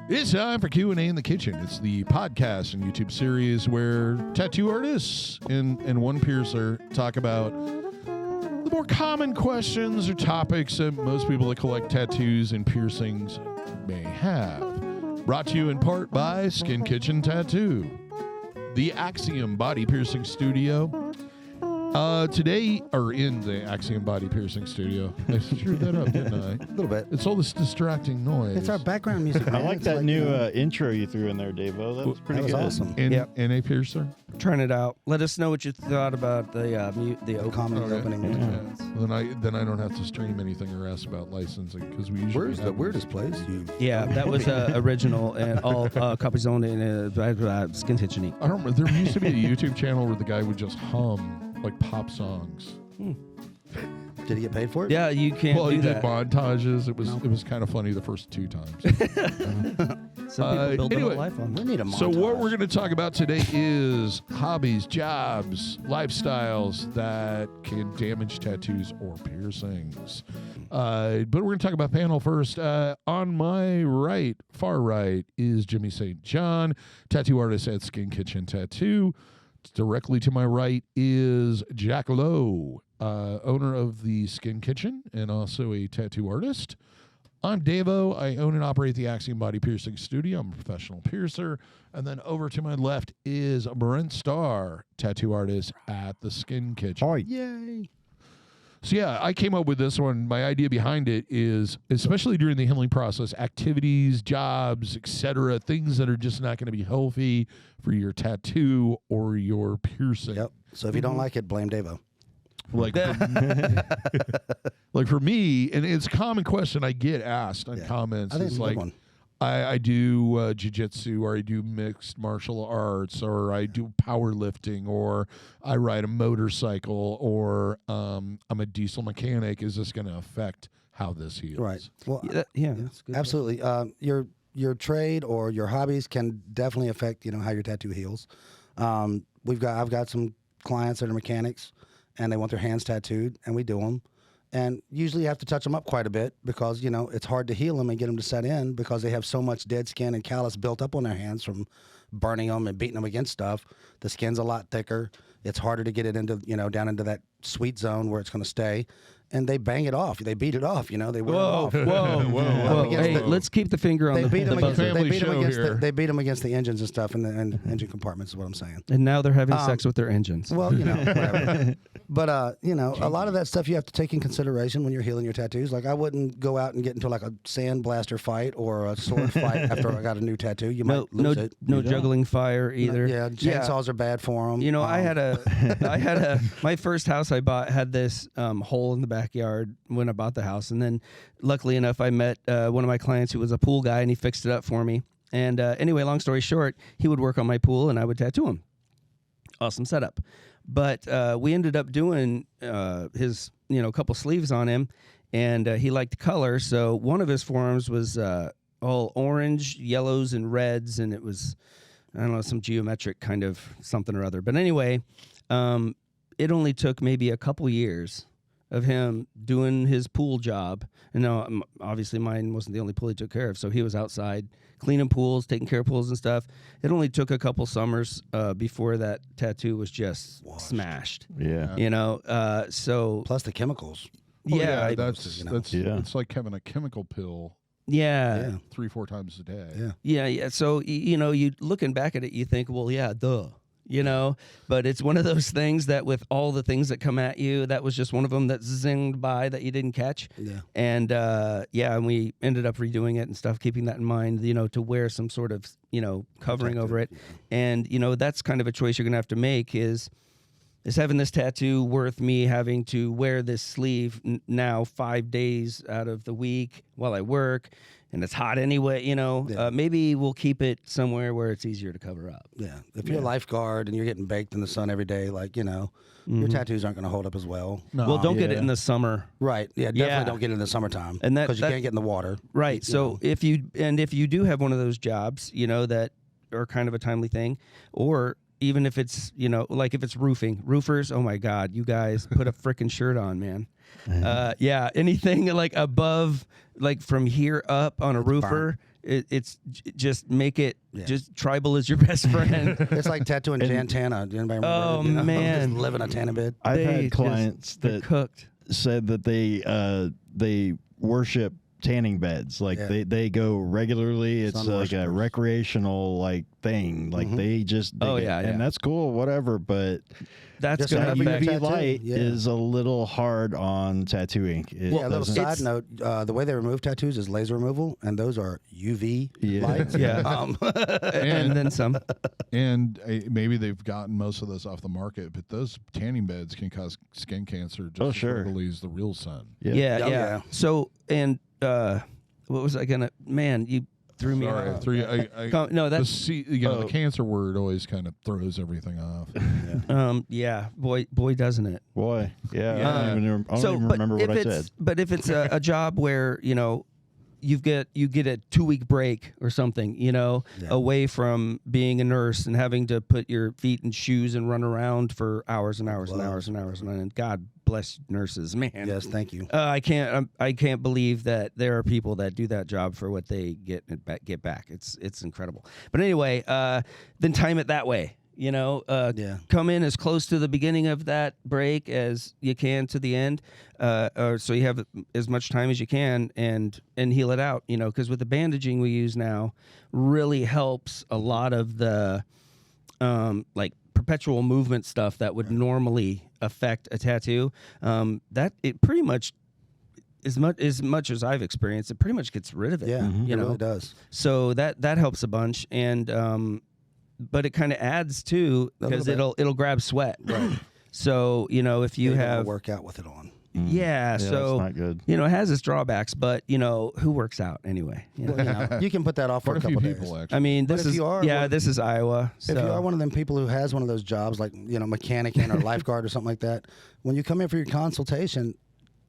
It's time for Q&A in the Kitchen. It's the podcast and YouTube series where tattoo artists and one piercer talk about the more common questions or topics that most people that collect tattoos and piercings may have. Brought to you in part by Skin Kitchen Tattoo, the Axiom Body Piercing Studio. Today, or in the Axiom Body Piercing Studio. I screwed that up, didn't I? A little bit. It's all this distracting noise. It's our background music. I like that new intro you threw in there, DaVo. That was pretty good. Awesome. In a piercer? Trying it out. Let us know what you thought about the opening. Then I don't have to stream anything or ask about licensing because we usually. Where's the weirdest place? Yeah, that was original and all copies owned in Skin Kitchen. I don't remember. There used to be a YouTube channel where the guy would just hum like pop songs. Did he get paid for it? Yeah, you can't Well, do he did that. montages. It was kind of funny the first 2 times. Some people build anyway, their life on We that. need a montage. So what we're going to talk about today is hobbies, jobs, lifestyles that can damage tattoos or piercings. But we're going to talk about panel first. On my right, far right, is Jimmy St. John, tattoo artist at Skin Kitchen Tattoo. Directly to my right is Jack Lowe, owner of the Skin Kitchen and also a tattoo artist. I'm DaVo. I own and operate the Axiom Body Piercing Studio. I'm a professional piercer. And then over to my left is Brent, Starr, tattoo artist at the Skin Kitchen. Hi. Yay. So yeah, I came up with this one. My idea behind it is, especially during the healing process, activities, jobs, etc., things that are just not going to be healthy for your tattoo or your piercing. Yep. So if you don't like it, blame DaVo. Like for me, and it's a common question I get asked on comments. I think It's it's a like, good one. I do jiu-jitsu, or I do mixed martial arts, or I do powerlifting, or I ride a motorcycle, or I'm a diesel mechanic. Is this going to affect how this heals? Right. Well, Yeah, that's good. absolutely. Your trade or your hobbies can definitely affect how your tattoo heals. I've got some clients that are mechanics, and they want their hands tattooed, and we do them. And usually you have to touch them up quite a bit because, it's hard to heal them and get them to set in because they have so much dead skin and callus built up on their hands from burning them and beating them against stuff. The skin's a lot thicker. It's harder to get it into, down into that sweet zone where it's going to stay. And they bang it off. They beat it off, They wear it off. Whoa. Hey, let's keep the finger on They beat the them buzzer. Family against the engines and stuff and the engine compartments is what I'm saying. And now they're having sex with their engines. Well, whatever. But, a lot of that stuff you have to take in consideration when you're healing your tattoos. Like, I wouldn't go out and get into, like, a sandblaster fight or a sword fight after I got a new tattoo. You might lose it. No juggling fire either. Yeah, chainsaws are bad for them. I had a my first house I bought had this hole in the backyard when I bought the house, and then luckily enough I met one of my clients who was a pool guy, and he fixed it up for me. And anyway, long story short, he would work on my pool and I would tattoo him. Awesome setup. But we ended up doing his couple sleeves on him, and he liked color, so one of his forearms was all orange, yellows, and reds, and it was, I don't know, some geometric kind of something or other. But anyway, it only took maybe a couple years of him doing his pool job. And now, obviously, mine wasn't the only pool he took care of, so he was outside cleaning pools, taking care of pools and stuff. It only took a couple summers before that tattoo was just smashed. Yeah. So plus the chemicals. That's it's like having a chemical pill. Yeah. 3-4 times a day. Yeah. So you looking back at it, you think, well, yeah, duh. But it's one of those things that with all the things that come at you, that was just one of them that zinged by that you didn't catch. Yeah. And and we ended up redoing it and stuff, keeping that in mind, to wear some sort of, covering over it. And, that's kind of a choice you're going to have to make is having this tattoo worth me having to wear this sleeve now 5 days out of the week while I work? And it's hot anyway, maybe we'll keep it somewhere where it's easier to cover up. Yeah. If you're a lifeguard and you're getting baked in the sun every day, your tattoos aren't going to hold up as well. No. Well, don't get it in the summer. Right. Yeah, definitely don't get it in the summertime. And because you can't get in the water. Right. So if you do have one of those jobs, that are kind of a timely thing, or even if it's, like if it's roofers, oh my God, you guys put a frickin' shirt on, man. Anything like above, like from here up on a roofer just make it Yeah. just tribal is your best friend. It's like tattooing Jantana. Do anybody remember? Oh, man. just live in a tanning bed. I've They had just- clients they're that cooked. said that they worship tanning beds. Like Yeah. they go regularly. It's Sun like a worshipers. recreational like thing. Like they just dig Oh, it. yeah, yeah. And that's cool, whatever. But That's Just gonna whenever you affect. tattoo, UV light yeah. is a little hard on tattoo ink. It Yeah, a little doesn't- side note: the way they remove tattoos is laser removal, and those are UV Yeah. lights. Yeah. And then some. And maybe they've gotten most of those off the market, but those tanning beds can cause skin cancer just Oh, as sure. readily as the real sun. Yeah, Oh, yeah. So and what was I gonna? Man, you threw me Sorry, off. No, the that's the cancer word always kind of throws everything off. yeah. Boy, doesn't it? Boy, yeah. Yeah. I don't even but remember if what I it's- said. But if it's a job where you get a 2-week break or something, Yeah. away from being a nurse and having to put your feet in shoes and run around for hours and hours and hours and hours and God bless nurses, man. Yes, thank you. I can't believe that there are people that do that job for what they get back. It's incredible. But anyway, then time it that way. Yeah. Come in as close to the beginning of that break as you can to the end, or so you have as much time as you can and heal it out. Because with the bandaging we use now, really helps a lot of the like perpetual movement stuff that would normally affect a tattoo. That it pretty much. As much as I've experienced, it pretty much gets rid of it. Yeah, you it know. really does. So that helps a bunch, and but it kind of adds too A because little it'll grab sweat. Right. So if you You don't wanna have work out with it on. yeah, so it's not good. it has its drawbacks, but who works out anyway? Well, you can put that off for Quite a a few couple people days. actually. I mean, But this if is you are one- this is Iowa. So. If you are one of them people who has one of those jobs, like mechanic or lifeguard or something like that, when you come in for your consultation,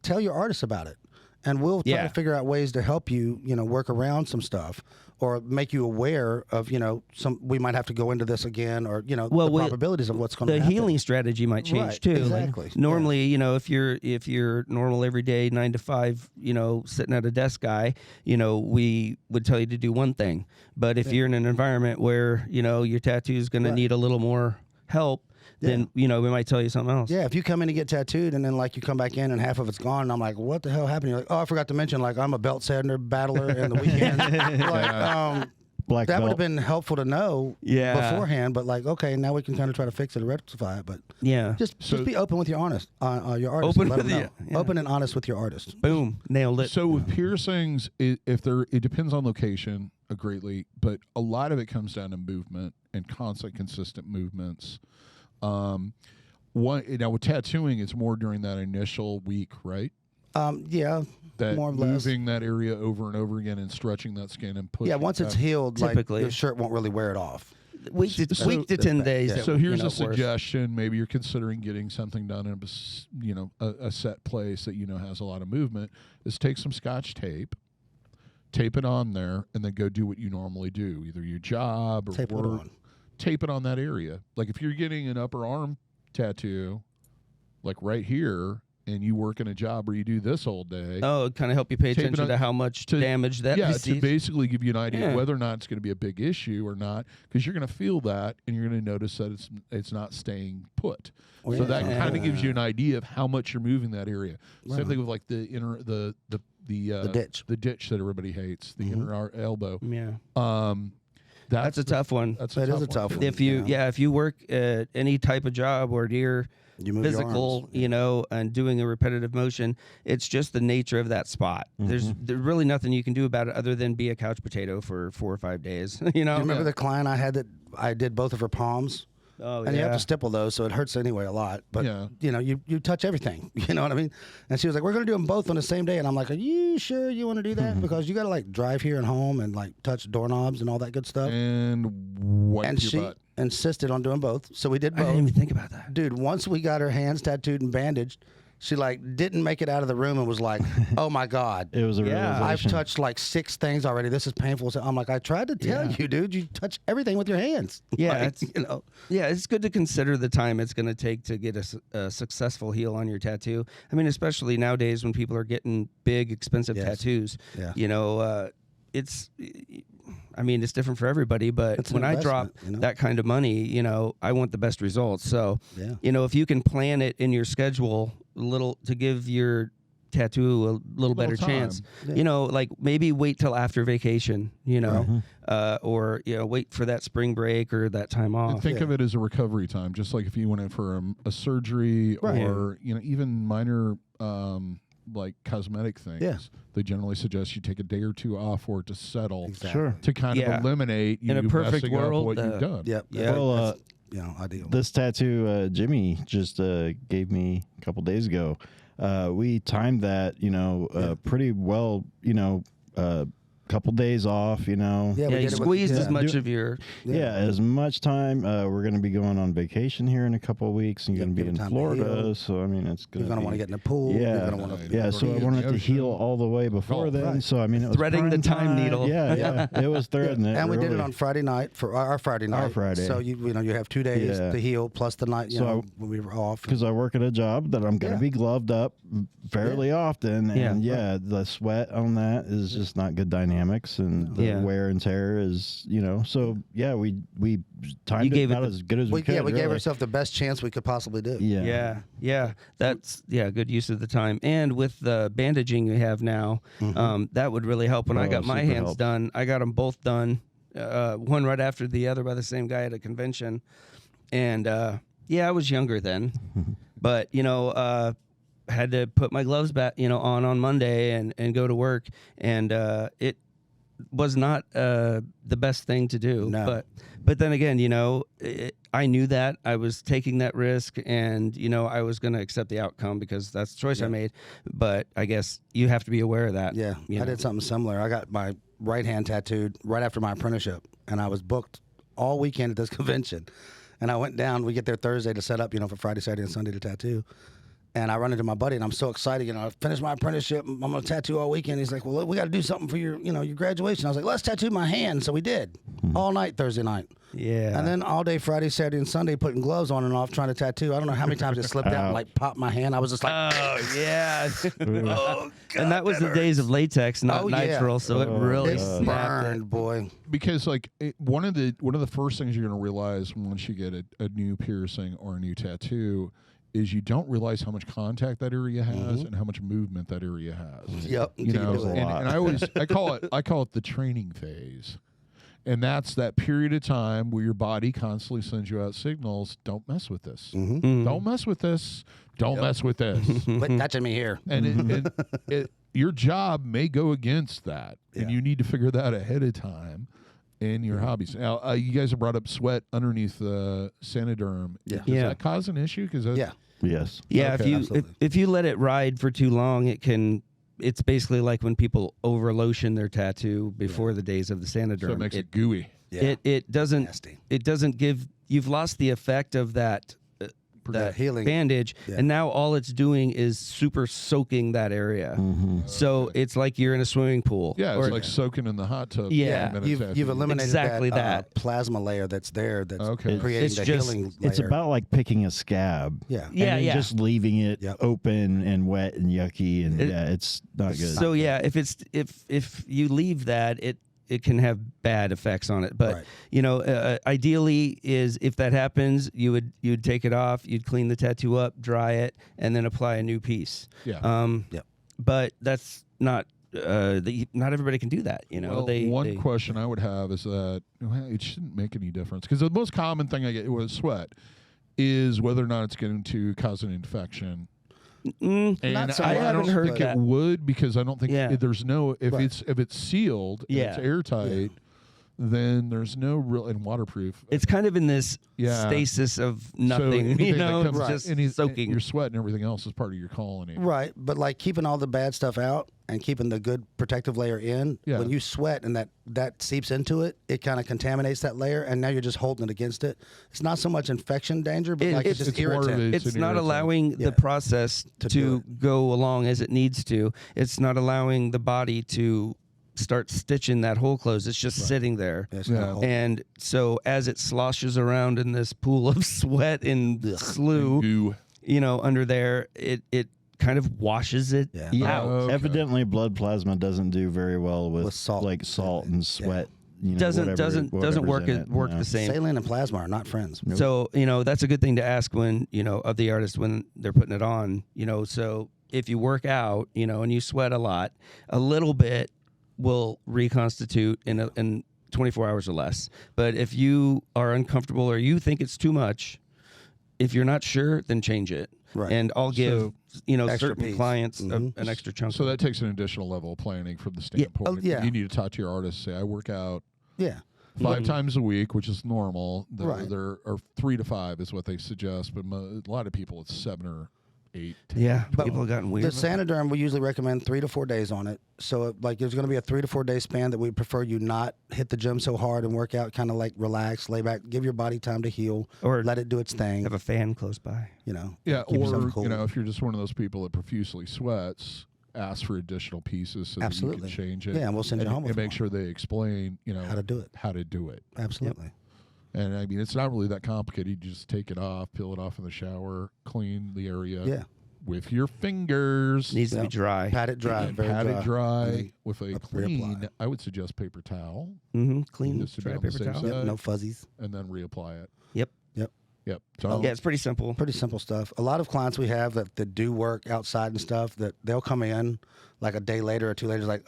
tell your artist about it, and we'll try Yeah. to figure out ways to help you, work around some stuff, or make you aware of, we might have to go into this again, or the probabilities of what's going to the happen. healing strategy might change Right, too. exactly. Like, normally, if you're normal everyday 9 to 5, sitting at a desk guy, we would tell you to do one thing. But if you're in an environment where your tattoo is going to need a little more help, then we might tell you something else. Yeah, if you come in and get tattooed, and then you come back in and half of it's gone, and I'm like, what the hell happened? You're like, oh, I forgot to mention, I'm a belt sander battler in the weekend. Black that would have belt. been helpful to know beforehand, but okay, now we can kind of try to fix it or rectify it. But Yeah. just be open with your artist. Your artist. Open Let with them know. yeah. Open and honest with your artist. Boom. Nailed it. So with piercings, it depends on location greatly, but a lot of it comes down to movement and constant, consistent movements. Now with tattooing, it's more during that initial week, right? Yeah, That more or less. moving that area over and over again and stretching that skin and pushing. Yeah, once it's healed, Typically. your shirt won't really wear it off. week to, So- week to 10 days. Yeah. that, So here's a worse. suggestion. Maybe you're considering getting something done in a set place that has a lot of movement. Is take some Scotch tape it on there, and then go do what you normally do, either your job or Tape what work. on? Tape it on that area. Like if you're getting an upper arm tattoo, like right here, and you work in a job where you do this all day. Oh, it kind of help you pay Tape it attention on- to how much to- damage that yeah, to receives. basically give you an idea Yeah. of whether or not it's going to be a big issue or not, because you're going to feel that and you're going to notice that it's not staying put. So that kind of gives you an idea of how much you're moving that area. Same thing with like the inner the ditch. the ditch that everybody hates, the inner elbow. Yeah. That's a tough one. That is a tough one. If you work at any type of job where you're You move your physical, arms. and doing a repetitive motion, it's just the nature of that spot. There's really nothing you can do about it other than be a couch potato for 4 or 5 days. Do you remember the client I had that I did both of her palms? Oh, And you have to stipple those, so it hurts anyway a lot. But, Yeah. you touch everything. You know what I mean? And she was like, we're going to do them both on the same day. And I'm like, are you sure you want to do that? Because you got to, drive here and home and, touch doorknobs and all that good stuff. And wipe And your she butt. insisted on doing both. So we did I both. didn't even think about that. Dude, once we got her hands tattooed and bandaged, she didn't make it out of the room and was like, oh my God. It was a Yeah. I've realization. touched 6 things already. This is painful. So I'm like, I tried to tell you, dude. You touch everything with your hands. Yeah, Like, Yeah, it's good to consider the time it's going to take to get a successful heal on your tattoo. I mean, especially nowadays when people are getting big, expensive Yes. tattoos. Yeah. It's I mean, it's different for everybody, but It's an when I drop investment, you know? that kind of money, I want the best results. So, Yeah. if you can plan it in your schedule a little to give your tattoo a little better time. chance, Yeah. like maybe wait till after vacation, or, wait for that spring break or that time And off. think of it as a recovery time, just like if you went in for a surgery Right. or even minor like cosmetic things. Yeah. They generally suggest you take a day or two off for it to settle, Exactly. Sure. to kind Yeah. of eliminate you In a perfect messing up world, what you've done. Yep. Yeah. Well, That's, ideal. This tattoo Jimmy just gave me a couple days ago. We timed that, pretty well, couple days off, Yeah, we Yeah, you did it with- squeezed yeah. as much of your. Yeah, as much time. We're going to be going on vacation here in a couple of weeks and Yeah, going to be give it in time to heal. Florida. So, I mean, it's going You're gonna want to get in the pool. Yeah. You're gonna want to. Yeah, so I wanted to heal all the way before then. right. So, I mean, it was Threading the prime time needle. Yeah, it was threading it. And we did it really. on Friday night for our Friday night. Our Friday. So you have 2 days Yeah. to heal plus the night when we were off. Because I work at a job that I'm going to Yeah. be gloved up fairly often, and the sweat on that is just not good dynamics, and the wear and tear is, so we timed it about as good as we could. we gave really. ourselves the best chance we could possibly do. Yeah. That's good use of the time. And with the bandaging we have now, that would really help. When I got my super hands helps. done, I got them both done, one right after the other by the same guy at a convention. And I was younger then, but had to put my gloves back, on Monday and go to work, and it was not the best thing to do. No. But then again, I knew that I was taking that risk, and I was going to accept the outcome because that's the choice I made. But I guess you have to be aware of that. Yeah, you I know. did something similar. I got my right hand tattooed right after my apprenticeship, and I was booked all weekend at this convention. And I went down. We get there Thursday to set up, for Friday, Saturday, and Sunday to tattoo. And I run into my buddy, and I'm so excited. I finished my apprenticeship. I'm going to tattoo all weekend. He's like, well, we got to do something for your graduation. I was like, let's tattoo my hand. So we did all night Thursday night. Yeah. And then all day Friday, Saturday, and Sunday putting gloves on and off trying to tattoo. I don't know how many times it slipped out and like popped my hand. I was just like, Oh yeah. oh, God, And that was the days of latex, not Oh, yeah. nitrile, so it really it snapped it. burned, boy. Because one of the first things you're going to realize once you get a new piercing or a new tattoo is you don't realize how much contact that area has and how much movement that area has. Yep. You know, do it. and I call it the training phase. And that's that period of time where your body constantly sends you out signals. Don't mess with this. Don't mess with this. Don't mess with this. Quit touching me here. And your job may go against that, and Yeah. you need to figure that ahead of time in your hobbies. Now, you guys have brought up sweat underneath the Sanoderm. Yeah. Does Yeah. that cause an issue? Because Yeah. Yes. Yeah, Okay. if you let it ride for too long, it's basically like when people over lotion their tattoo before the days of the Sanoderm. so it makes it gooey. Yeah. It doesn't Nasty. it doesn't give you've lost the effect of that That healing. bandage, Yeah. and now all it's doing is super soaking that area. So it's like you're in a swimming pool. Yeah, Or- it's like soaking in the hot tub. Yeah. 10 minutes after You've you- eliminated Exactly that that. plasma layer that's there that's Okay. creating It's the just- healing layer. It's about like picking a scab. Yeah. And Yeah, then yeah. just leaving it Yep. open and wet and yucky, and it's not good. So yeah, if you leave that, it can have bad effects on it. But Right. ideally, is if that happens, you'd take it off, you'd clean the tattoo up, dry it, and then apply a new piece. Yeah. Yep. But that's not. Not everybody can do that. Well, they question I would have is that it shouldn't make any difference because the most common thing I get with sweat is whether or not it's going to cause an infection. And Not so I much, don't heard think that. it would because I don't think Yeah. there's no if Right. it's sealed, and it's Yeah. airtight, then there's no real and waterproof. It's kind of in this Yeah. stasis of So nothing. anything that It's comes- just soaking. your sweat and everything else is part of your colony. Right, but like keeping all the bad stuff out and keeping the good protective layer in. Yeah. When you sweat and that seeps into it, it kind of contaminates that layer, and now you're just holding it against it. It's not so much infection danger, but like it's just it's more of irritant. a- It's an not irritant. allowing Yeah. the process To to do go along as it needs to. It's not allowing the body to start stitching that hole closed. It's just sitting there. Yeah, it's kinda Yeah. hold- And so as it sloshes around in this pool of sweat and slew, Goo. under there, it kind of washes it Yeah. Yeah, out. Okay. evidently blood plasma doesn't do very well with With salt. like salt and sweat doesn't work in it, work the same. Saline and plasma are not friends. Nope. So that's a good thing to ask when of the artist when they're putting it on. So if you work out, and you sweat a lot, a little bit will reconstitute in 24 hours or less. But if you are uncomfortable or you think it's too much, if you're not sure, then change it. Right. And I'll give certain piece. clients an extra chunk. So that takes an additional level of planning from the standpoint. Oh, yeah. You need to talk to your artist. Say, I work out Yeah. 5 times a week, which is normal. Right. There are 3 to 5 is what they suggest, but a lot of people it's 7 or 8. 10, Yeah, 12. people have gotten weird. The Sanoderm, we usually recommend 3 to 4 days on it. So, there's going to be a 3 to 4 day span that we prefer you not hit the gym so hard and work out, kind of like relax, lay back, give your body time to heal, Or let it do its thing. have a fan close by. Yeah, keep yourself or cool. if you're just one of those people that profusely sweats, ask for additional pieces so that you Absolutely. can change it. Yeah, and we'll send you home with and make one. sure they explain, How to do it. How to do it. Absolutely. And I mean, it's not really that complicated. You just take it off, peel it off in the shower, clean the area. Yeah. With your fingers. Needs to be dry. Pat it dry. Very Pat dry. it dry And with a reapply. clean, I would suggest paper towal. Clean, Just to be dry on the paper safe towel. side. Yep, no fuzzies. And then reapply it. Yep. Yep. So Yeah, it's pretty simple. Pretty simple stuff. A lot of clients we have that do work outside and stuff, that they'll come in like a day later or 2 later, like,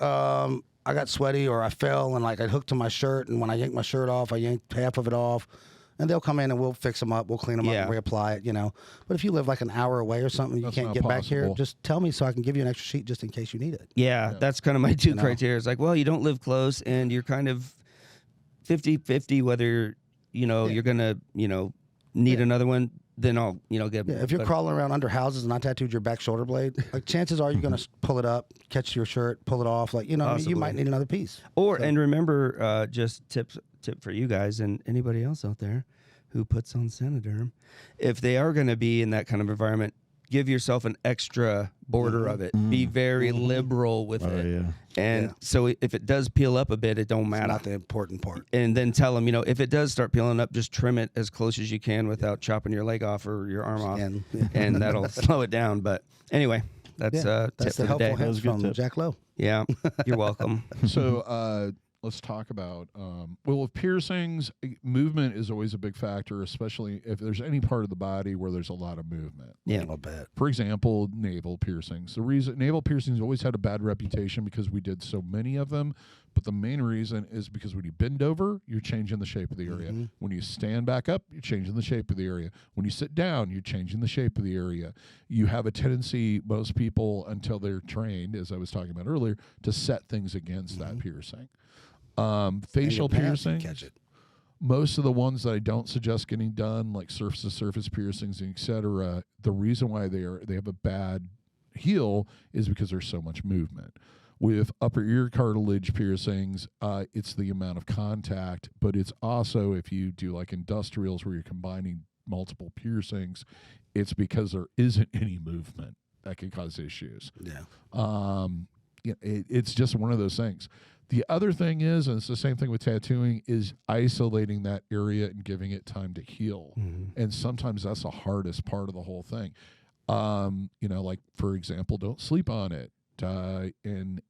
I got sweaty or I fell and I hooked to my shirt, and when I yanked my shirt off, I yanked half of it off. And they'll come in and we'll fix them up, we'll clean them up and reapply it, But if you live like an hour away or something, you That's can't not get back here, possible. just tell me so I can give you an extra sheet just in case you need it. Yeah, that's kind of my two know? criteria. It's like, well, you don't live close and you're kind of 50-50 whether, you're going to, need another one, then I'll, get Yeah, if you're crawling around under houses and I tattooed your back shoulder blade, chances are you're going to pull it up, catch your shirt, pull it off. You might need another piece. And remember, just tip for you guys and anybody else out there who puts on Sanoderm, if they are going to be in that kind of environment, give yourself an extra border of it. Be very liberal with it. Yeah. And so if it does peel up a bit, it don't matter. Not the important part. And then tell them, if it does start peeling up, just trim it as close as you can without chopping your leg off or your arm off, and that'll slow it down. But anyway, that's that's tip the for the helpful day. hints from Jack Lowe. Yeah, you're welcome. So let's talk about with piercings, movement is always a big factor, especially if there's any part of the body where there's a lot of movement. Yeah, I'll bet. For example, navel piercings. The reason navel piercings always had a bad reputation because we did so many of them, but the main reason is because when you bend over, you're changing the shape of the area. When you stand back up, you're changing the shape of the area. When you sit down, you're changing the shape of the area. You have a tendency, most people, until they're trained, as I was talking about earlier, to set things against that piercing. Facial piercing. Catch it. Most of the ones that I don't suggest getting done, like surface-to-surface piercings, etc., the reason why they have a bad heal is because there's so much movement. With upper ear cartilage piercings, it's the amount of contact, but it's also if you do like industrials where you're combining multiple piercings, it's because there isn't any movement that can cause issues. Yeah. It's just one of those things. The other thing is, and it's the same thing with tattooing, is isolating that area and giving it time to heal. And sometimes that's the hardest part of the whole thing. Like for example, don't sleep on it. In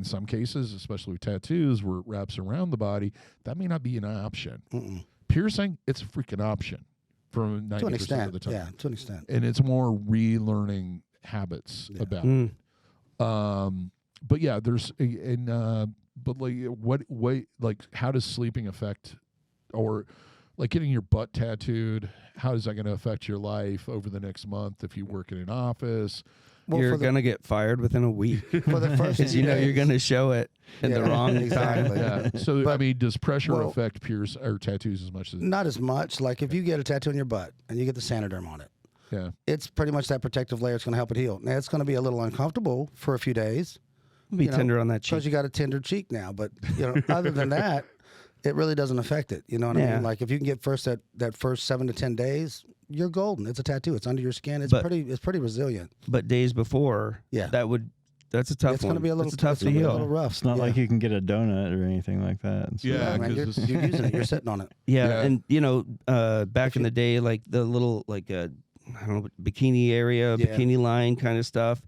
some cases, especially with tattoos where it wraps around the body, that may not be an option. Piercing, it's a freaking option for 90% of the time. Yeah, to an extent. And it's more relearning habits about it. But yeah, there's but like how does sleeping affect, or like getting your butt tattooed, how is that going to affect your life over the next month if you work in an office? Well, you're going to get fired within a week. For the first because you're going to show it in the wrong time. Exactly. Yeah. So, I mean, does pressure affect tattoos as much as... Not as much. Like if you get a tattoo on your butt and you get the Sanoderm on it, it's pretty much that protective layer. It's going to help it heal. Now, it's going to be a little uncomfortable for a few days. Be tender on that cheek. Because you got a tender cheek now. But, other than that, it really doesn't affect it. You know what I mean? Like if you can get that first 7 to 10 days, you're golden. It's a tattoo. It's under your skin. It's pretty resilient. But days before, that's a tough one. It's going to be a little tough to heal. A little rough. It's not like you can get a donut or anything like that. So man, you're using it. You're sitting on it. Yeah. And back in the day, like the little I don't know, bikini area, bikini line kind of stuff.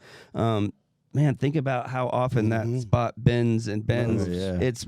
man, think about how often that spot bends and bends. Oh, yeah. It's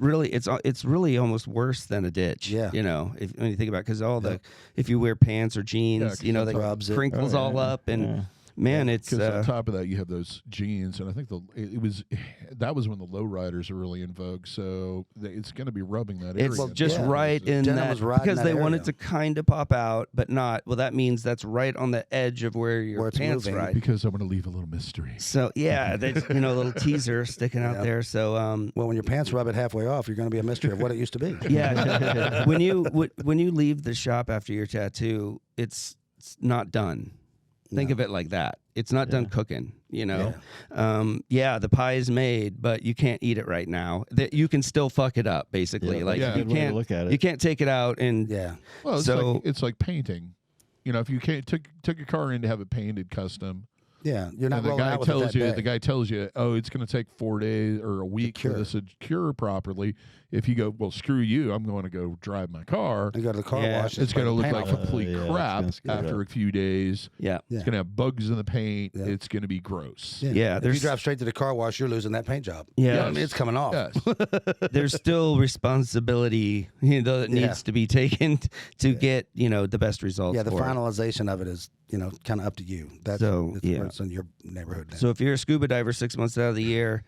really almost worse than a ditch. Yeah. You know, when you think about it, because if you wear pants or jeans, you know, that crinkles all up and. Man, it's because on top of that you have those jeans, and I think that was when the low riders are really in vogue. So it's going to be rubbing that area. It's just right in that because they want it to kind of pop out, but not. Well, that means that's right on the edge of where your pants ride. Because I'm going to leave a little mystery. So yeah, there's a little teaser sticking out there. So well, when your pants rub it halfway off, you're going to be a mystery of what it used to be. Yeah, when you leave the shop after your tattoo, it's not done. Think of it like that. It's not done cooking, you know. Yeah. The pie is made, but you can't eat it right now. You can still fuck it up, basically. You can't look at it. You can't take it out and Well, it's like painting. You know, if you took your car in to have it painted custom. Yeah, you're not. The guy tells you, oh, it's going to take 4 days or a week for this to cure properly. If you go, well, screw you, I'm going to go drive my car. And go to the car wash. It's going to look like complete crap after a few days. Yeah. It's going to have bugs in the paint. Yeah. It's going to be gross. Yeah. If you drive straight to the car wash, you're losing that paint job. Yeah. You know, I mean, it's coming off. Yes. There's still responsibility that needs to be taken to get, the best results. Yeah, the finalization of it is, kind of up to you. That's it's in your neighborhood now. So if you're a scuba diver 6 months out of the year,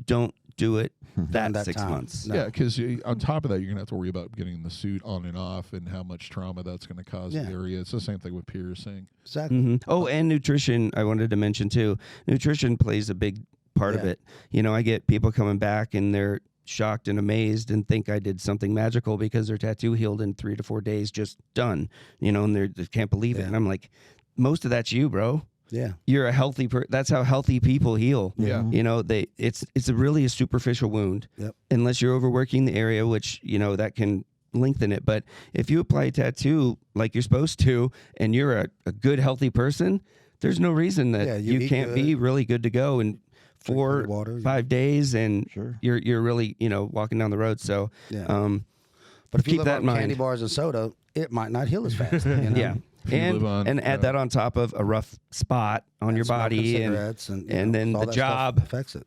don't do it that 6 months. No. Yeah, because on top of that, you're going to have to worry about getting the suit on and off and how much trauma that's going to cause the area. It's the same thing with piercing. Exactly. Mm-hmm. Oh, and nutrition, I wanted to mention too. Nutrition plays a big part of it. I get people coming back and they're shocked and amazed and think I did something magical because their tattoo healed in 3 to 4 days, just done, and they can't believe it. And I'm like, most of that's you, bro. Yeah, you're a healthy that's how healthy people heal. Yeah, it's really a superficial wound. Yep. Unless you're overworking the area, which that can lengthen it. But if you apply a tattoo like you're supposed to, and you're a good healthy person, there's no reason that you can't be really good to go in 4 or 5 days, and you're really walking down the road. So but if you live on candy bars and soda, it might not heal as fast. Yeah. And add that on top of a rough spot on your body and then the job affects it.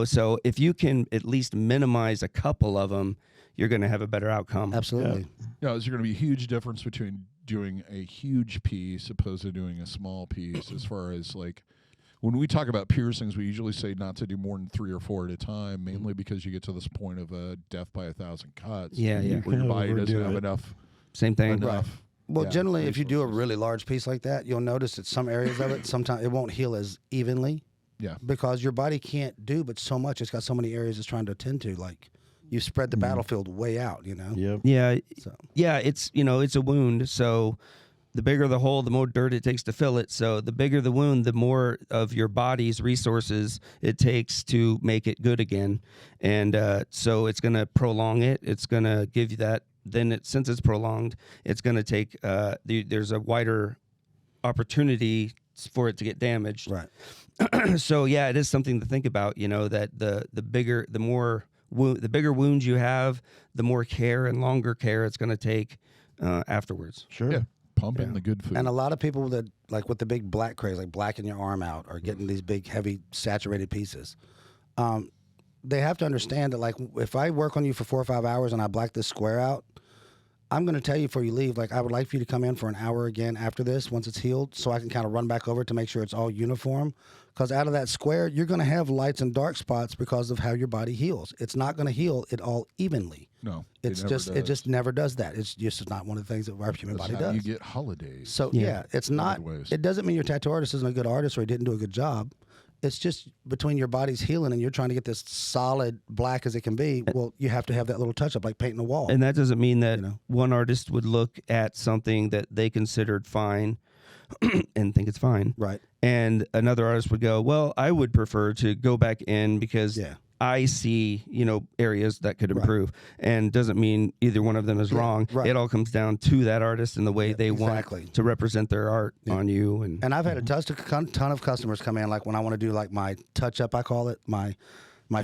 So if you can at least minimize a couple of them, you're going to have a better outcome. Absolutely. Yeah, there's going to be a huge difference between doing a huge piece opposed to doing a small piece as far as like when we talk about piercings, we usually say not to do more than 3 or 4 at a time, mainly because you get to this point of death by 1,000 cuts. Yeah. Where your body doesn't have enough. Same thing. Enough. Well, generally, if you do a really large piece like that, you'll notice that some areas of it, sometimes it won't heal as evenly. Yeah. Because your body can't do but so much. It's got so many areas it's trying to attend to. Like, you spread the battlefield way out, Yep. Yeah. So. Yeah, it's a wound. So the bigger the hole, the more dirt it takes to fill it. So the bigger the wound, the more of your body's resources it takes to make it good again. And so it's going to prolong it. It's going to give you that. Then since it's prolonged, it's going to take, there's a wider opportunity for it to get damaged. Right. So yeah, it is something to think about, that the bigger wounds you have, the more care and longer care it's going to take afterwards. Sure. Yeah. Pump in the good food. And a lot of people that, like with the big black craze, like blacking your arm out or getting these big, heavy, saturated pieces, they have to understand that, like, if I work on you for 4 or 5 hours and I black this square out, I'm going to tell you before you leave, like, I would like for you to come in for an hour again after this once it's healed so I can kind of run back over to make sure it's all uniform. Because out of that square, you're going to have lights and dark spots because of how your body heals. It's not going to heal it all evenly. No, it just never does that. It's just not one of the things that our human body does. You get holidays. So it's not. It doesn't mean your tattoo artist isn't a good artist or he didn't do a good job. It's just between your body's healing and you're trying to get this solid black as it can be. Well, you have to have that little touch up, like painting a wall. And that doesn't mean that one artist would look at something that they considered fine and think it's fine. Right. And another artist would go, well, I would prefer to go back in because I see, areas that could improve. And doesn't mean either one of them is wrong. Right. It all comes down to that artist and the way they want to represent their art on you. And I've had a ton of customers come in, like when I want to do like my touch up, I call it, my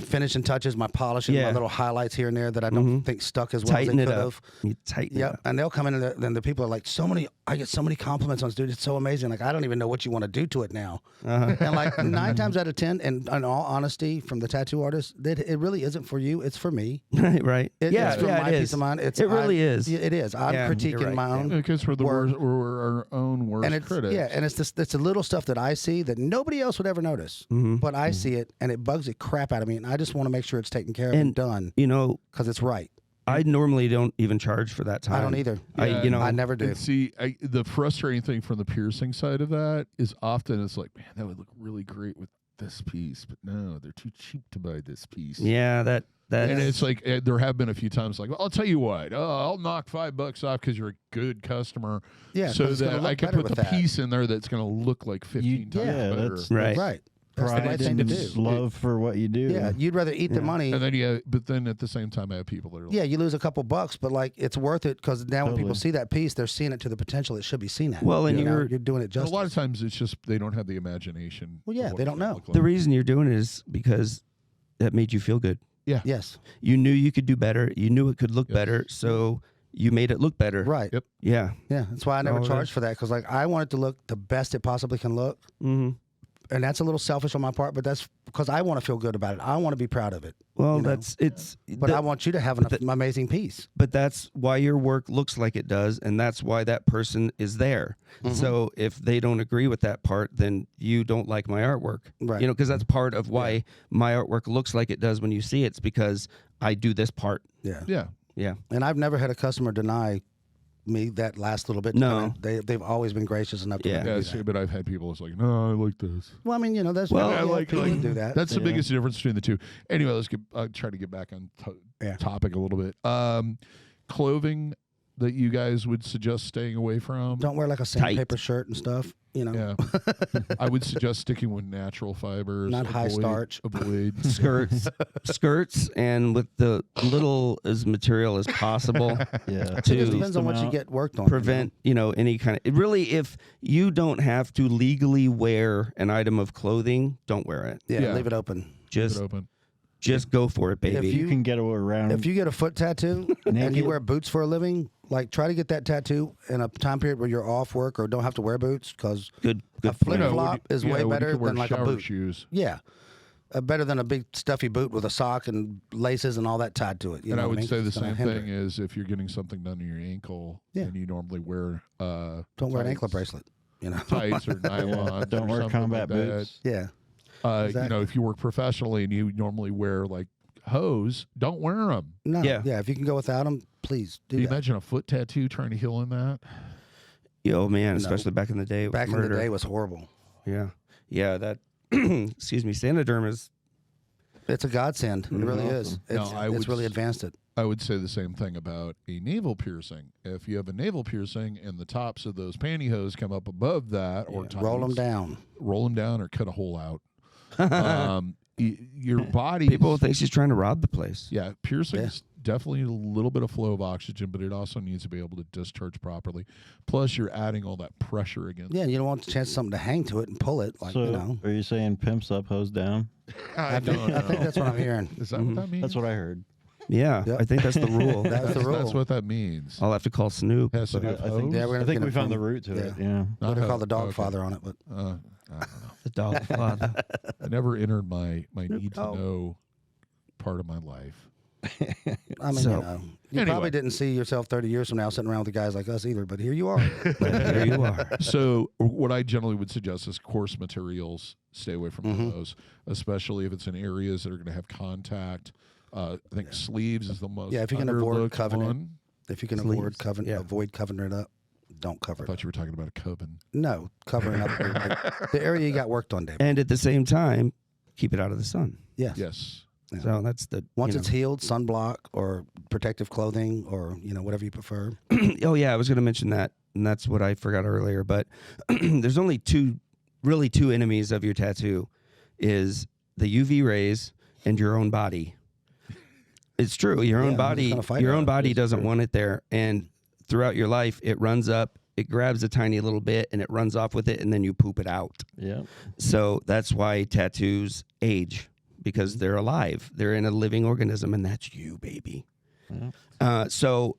finishing touches, my polishing, my little highlights here and there that I don't think stuck as well as they could have. You tighten it up. And they'll come in and the people are like, so many I get so many compliments on this, dude. It's so amazing. Like, I don't even know what you want to do to it now. And like 9 times out of 10, and in all honesty, from the tattoo artist, that it really isn't for you. It's for me. Right. It's for my peace of mind. It really is. It is. I'm critiquing my own. Because we're our own worst critics. Yeah, and it's a little stuff that I see that nobody else would ever notice. But I see it, and it bugs the crap out of me. And I just want to make sure it's taken care of and done. You know, because it's right. I normally don't even charge for that time. I don't either. Yeah, I never do. And see, the frustrating thing from the piercing side of that is often it's like, man, that would look really great with this piece, but no, they're too cheap to buy this piece. Yeah, that. And it's like there have been a few times like, well, I'll tell you what, I'll knock $5 off because you're a good customer. Yeah, so that I can put the piece in there that's going to look like 15 times better. That's right. That's the right thing to do. Love for what you do. Yeah, you'd rather eat the money. And then but then at the same time, I have people that are like, you lose a couple bucks, but like it's worth it because now when people see that piece, they're seeing it to the potential it should be seen at. Well, and you're doing it justice. A lot of times it's just they don't have the imagination. Well, yeah, they don't know. The reason you're doing it is because that made you feel good. Yeah. Yes. You knew you could do better. You knew it could look better, so you made it look better. Right. Yep. Yeah. Yeah. That's why I never charged for that because like I want it to look the best it possibly can look. Mm-hmm. And that's a little selfish on my part, but that's because I want to feel good about it. I want to be proud of it. Well, But I want you to have an amazing piece. But that's why your work looks like it does, and that's why that person is there. So if they don't agree with that part, then you don't like my artwork. Right. You know, because that's part of why my artwork looks like it does when you see it. It's because I do this part. Yeah. Yeah. Yeah. And I've never had a customer deny me that last little bit. No. They've always been gracious enough to Yeah, see, but I've had people that's like, no, I like this. Well, I mean, that's I like people do that. That's the biggest difference between the two. Anyway, let's try to get back on topic a little bit. Clothing that you guys would suggest staying away from? Don't wear like a sandpaper shirt and stuff. Yeah. I would suggest sticking with natural fibers. Not high starch. Avoid skirts, and with the little as material as possible. It depends on what you get worked on. Prevent, any kind of. Really, if you don't have to legally wear an item of clothing, don't wear it. Yeah, leave it open. Just go for it, baby. If you can get around. If you get a foot tattoo and you wear boots for a living, like try to get that tattoo in a time period where you're off work or don't have to wear boots because a flip flop is way better than like a boot. Shoes. Yeah. Better than a big stuffy boot with a sock and laces and all that tied to it. And I would say the same thing is if you're getting something done in your ankle and you normally wear don't wear an anklet bracelet. Tights or nylon. Don't wear combat boots. Yeah. Exactly. If you work professionally and you normally wear like hose, don't wear them. No. Yeah. If you can go without them, please do. Can you imagine a foot tattoo trying to heal in that? Oh man, especially back in the day. Back in the day was horrible. Yeah. Yeah. That. Excuse me. Sanoderm is. It's a godsend. It really is. It's really advanced it. I would say the same thing about a navel piercing. If you have a navel piercing and the tops of those pantyhose come up above that, or roll them down, or cut a hole out. Your body. People think she's trying to rob the place. Yeah, piercings definitely a little bit of flow of oxygen, but it also needs to be able to discharge properly. Plus, you're adding all that pressure against. Yeah, you don't want the chance of something to hang to it and pull it. Are you saying pimps up, hose down? I think that's what I'm hearing. Is that what that means? That's what I heard. Yeah, I think that's the rule. That's the rule. That's what that means. I'll have to call Snoop. Has to do with I think we found the root to it. Yeah. We're gonna call the dog father on it, but I don't know. The dog father. I never entered my need to know part of my life. I mean, you probably didn't see yourself 30 years from now sitting around with guys like us either, but here you are. Here you are. So what I generally would suggest is coarse materials. Stay away from those, especially if it's in areas that are going to have contact. I think sleeves is the most. Yeah, if you can avoid covenant. one. If you can avoid covering it up, don't cover it. I thought you were talking about a coven. No, covering up the area you got worked on, David. And at the same time, keep it out of the sun. Yes. Yes. Yeah. So that's the once it's healed, sunblock or protective clothing or whatever you prefer. Oh yeah, I was going to mention that, and that's what I forgot earlier. But there's only two enemies of your tattoo, is the UV rays and your own body. It's true. Your own body doesn't want it there, and throughout your life, it runs up, it grabs a tiny little bit, and it runs off with it, and then you poop it out. Yeah. So that's why tattoos age, because they're alive. They're in a living organism, and that's you, baby. Yeah. So,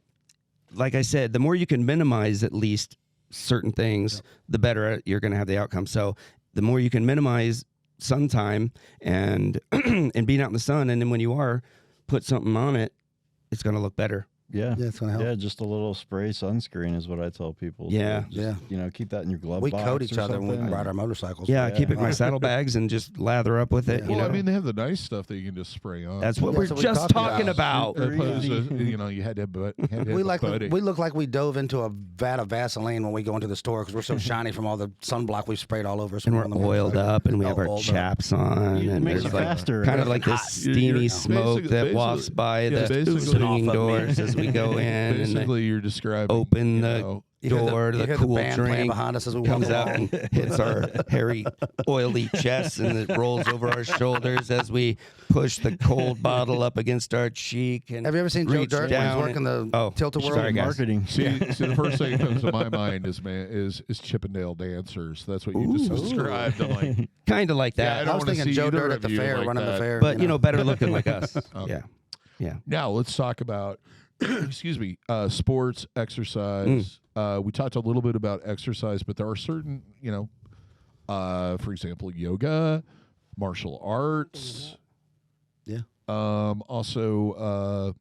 like I said, the more you can minimize at least certain things, the better you're going to have the outcome. So the more you can minimize sun time and and being out in the sun, and then when you are, put something on it, it's going to look better. Yeah, it's gonna help. Yeah, just a little spray sunscreen is what I tell people. Yeah, so just, you know, keep that in your glove we box. coat each other when we something. ride our motorcycles. Yeah, I keep it in my saddlebags and just lather up with it. Well, You know? I mean, they have the nice stuff that you can just spray on. That's what we're what we just talked talking about. Opposed to, you know, you had to have We buddy. look like we dove into a vat of Vaseline when we go into the store because we're so shiny from all the sunblock we've sprayed all over us. And we're oiled up, and we have our chaps on, It and makes there's it like faster. kind of like this steamy smoke that wafts by the swinging doors as we go in. Basically, you're describing open the door to the cool drink, behind us as we comes walk out along. and hits our hairy, oily chest, and it rolls over our shoulders as we push the cold bottle up against our cheek. And have you ever seen Joe reach Dirt when down he's working the Tilt-A-Whirl? sorry, guys. Marketing. See, the first thing that comes to my mind is Chippendale dancers. That's what you just described. I'm like, kind of like yeah, I that. don't I was wanna thinking see Joe either Dirt of at the you fair, like running the that. fair. But better looking like us. Yeah. Now let's talk about, excuse me, sports, exercise. We talked a little bit about exercise, but there are certain, you know, for example, yoga, martial arts. Yeah. Also,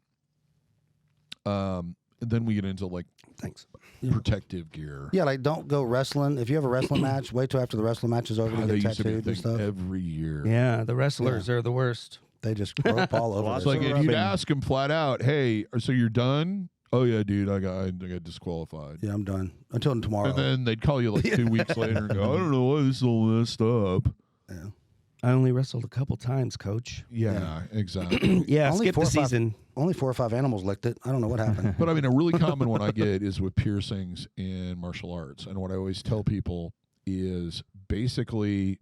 and then we get into like Thanks. protective gear. Yeah, like don't go wrestling. If you have a wrestling match, wait till after the wrestling match is over God, to they get used to be a tattooed and thing stuff. every year. Yeah, the wrestlers are the worst. They just grope all over. It's it. like if you'd ask him flat out, "Hey, so you're done?" "Oh yeah, dude, I got disqualified." Yeah, I'm done until tomorrow. And then they'd call you like 2 weeks later and go, "I don't know why this is all messed up." Yeah. I only wrestled a couple times, Coach. Yeah. Exactly. Yeah, Only skip 4 the or 5 season. Only 4 or 5 animals licked it. I don't know what happened. But I mean, a really common one I get is with piercings in martial arts. And what I always tell people is basically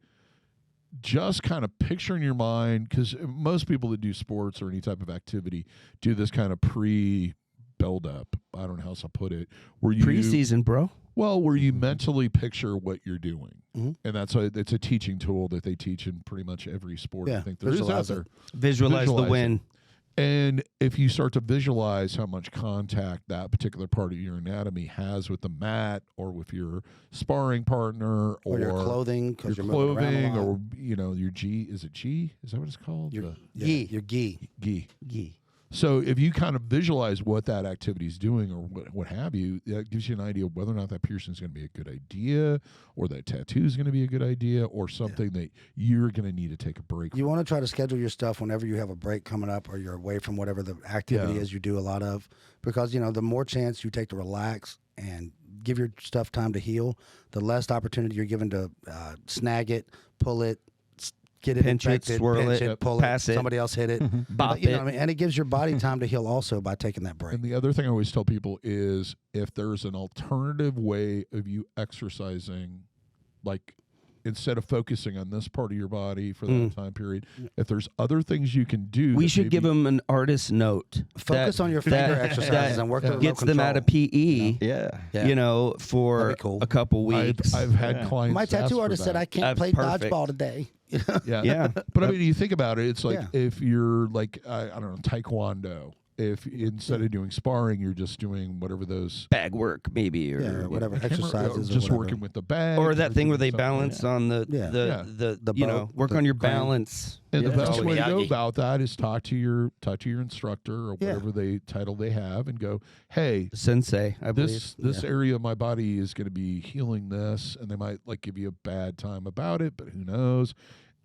just kind of picture in your mind, because most people that do sports or any type of activity do this kind of build-up. I don't know how else to put it. Where you Preseason, bro. Well, where you mentally picture what you're doing. Mm-hmm. And it's a teaching tool that they teach in pretty much every sport. Yeah, I think there's out there. Visualize the Visualize win. And if you start to visualize how much contact that particular part of your anatomy has with the mat or with your sparring partner or your clothing, because your you're moving around a clothing, lot. or your gi, is it gi? Is that what it's called? Your The your gi. gi. So if you kind of visualize what that activity is doing or what have you, that gives you an idea of whether or not that piercing is going to be a good idea, or that tattoo is going to be a good idea, or something that you're going to need to take a break. You want to try to schedule your stuff whenever you have a break coming up or you're away from whatever the activity is you do a lot of, because the more chance you take to relax and give your stuff time to heal, the less opportunity you're given to snag it, pull it, get it Pinch it, infected, swirl pinch it, pull pass it. somebody else hit it. Bop You know it. what I mean? And it gives your body time to heal also by taking that break. And the other thing I always tell people is if there's an alternative way of you exercising, like instead of focusing on this part of your body for that time period, if there's other things you can do, We should give them an artist note. Focus on your finger exercises and work the gets remote them out of control. PE. Yeah. For That'd be cool. a couple weeks. I've had clients. My ask tattoo for artist said that. I can't That's play perfect. dodgeball today. Yeah. But I mean, you think about it, it's like Yeah. if you're like, I don't know, Taekwondo, if instead of doing sparring, you're just doing whatever those Bag work, maybe, or Yeah, whatever I can't remember, exercises. just or working with the bag, or that thing where they balance on the Yeah. the The you boat, know, work the on your crane. balance. And the Yeah. best Oh, way to go Miyagi. about that is talk to your instructor or Yeah. whatever title they have, and go, hey, Sensei, I believe. this area of my body is going to be healing this, and they might like give you a bad time about it, but who knows?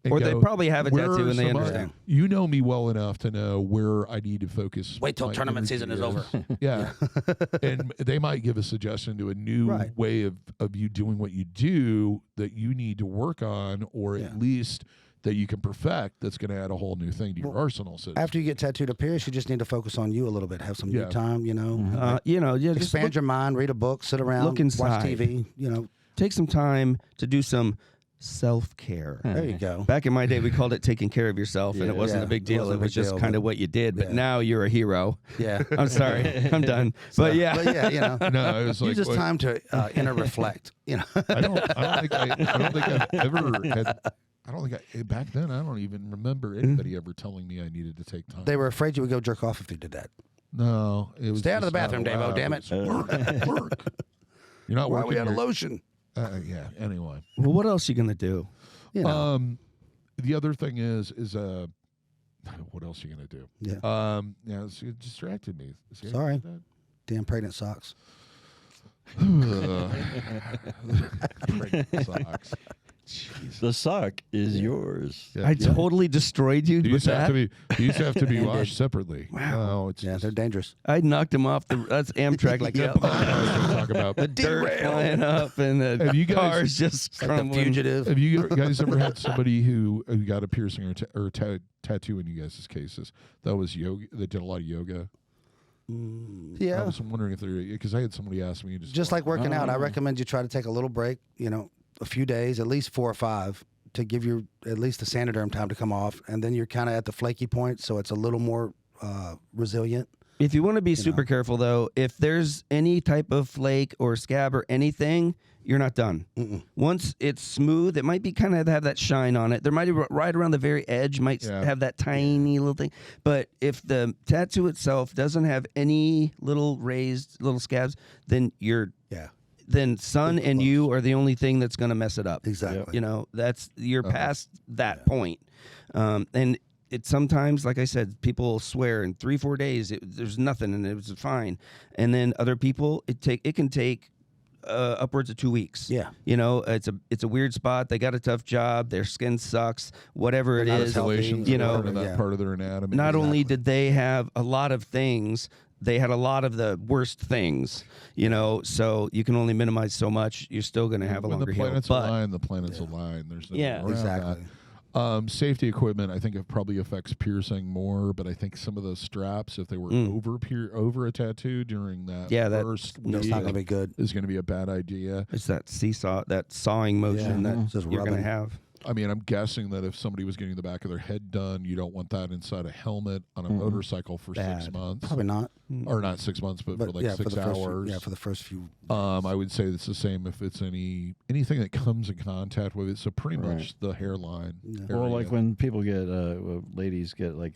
And Or go, they probably have a "Where tattoo are and they some other- understand. You know me well enough to know where I need to focus. Wait till my tournament energy season is over. Yeah. And they might give a suggestion to a new Right. way of you doing what you do that you need to work on, or Yeah. at least that you can perfect, that's going to add a whole new thing to your arsenal. So After you get tattooed up here, you just need to focus on you a little bit. Have some Yeah. you time, Just expand your mind, read a book, sit around, look inside. watch TV. take some time to do some self-care. There you go. Back in my day, we called it taking care of yourself, and it wasn't Yeah, a big it deal. wasn't It a was big just deal, kind but- of what you did. But yeah. now you're a hero. Yeah. I'm sorry. I'm done. But yeah. But yeah, no, it was like use this time to inner reflect. I don't think I've ever had. I don't think back then. I don't even remember anybody ever telling me I needed to take time. They were afraid you would go jerk off if you did that. No, it was Stay out of the just not bathroom, DaVo, allowed. damn It it. was work. You're not Why are working. we out of lotion? Yeah. Anyway. Well, what else are you gonna do? You know. The other thing is what else are you gonna do? Yeah. Yeah. It distracted me. See, Sorry. Damn pregnant socks. Pregnant socks. Jeez. The sock is yours. Yeah. I totally destroyed you with that. These have to be washed separately. Wow. It's Yeah, just, they're dangerous. I knocked him off that's Amtrak like Yeah. talk about. the dirt flying up and the Have you guys- cars just Like the crumbling. fugitive. Have you guys ever had somebody who got a piercing or tattoo in you guys' cases? That was yoga. They did a lot of yoga. I Yeah. was wondering if they're because I had somebody ask me Just like working out, I recommend you try to take a little break, a few days, at least 4 or 5, to give you at least the Sanoderm time to come off. And then you're kind of at the flaky point, so it's a little more resilient. If you want to be super careful, though, if there's any type of flake or scab or anything, you're not done. Once it's smooth, it might be kind of have that shine on it. There might be right around the very edge, might have that tiny little thing. But if the tattoo itself doesn't have any little raised little scabs, then then sun and you are the only thing that's going to mess it up. Exactly. You're past that point. And it sometimes, like I said, people swear in 3-4 days there's nothing and it was fine, and then other people it can take upwards of 2 weeks. Yeah. It's a weird spot. They got a tough job. Their skin sucks. Whatever it is, Isolation's part of that part of their anatomy. not only did they have a lot of things, they had a lot of the worst things, so you can only minimize so much. You're still going to have a longer heal. The planets align. There's no around exactly. that. Safety equipment, I think it probably affects piercing more, but I think some of those straps, if they were over a tattoo during that first week, that's not going to be good. Is going to be a bad idea. It's that seesaw, that sawing motion that you're going to have. I mean, I'm guessing that if somebody was getting the back of their head done, you don't want that inside a helmet on a motorcycle for 6 months. Probably not. Or not 6 months, but for like 6 hours. For the first few. I would say it's the same if it's anything that comes in contact with it. So pretty much the hairline. Yeah. Or like when people get, ladies get like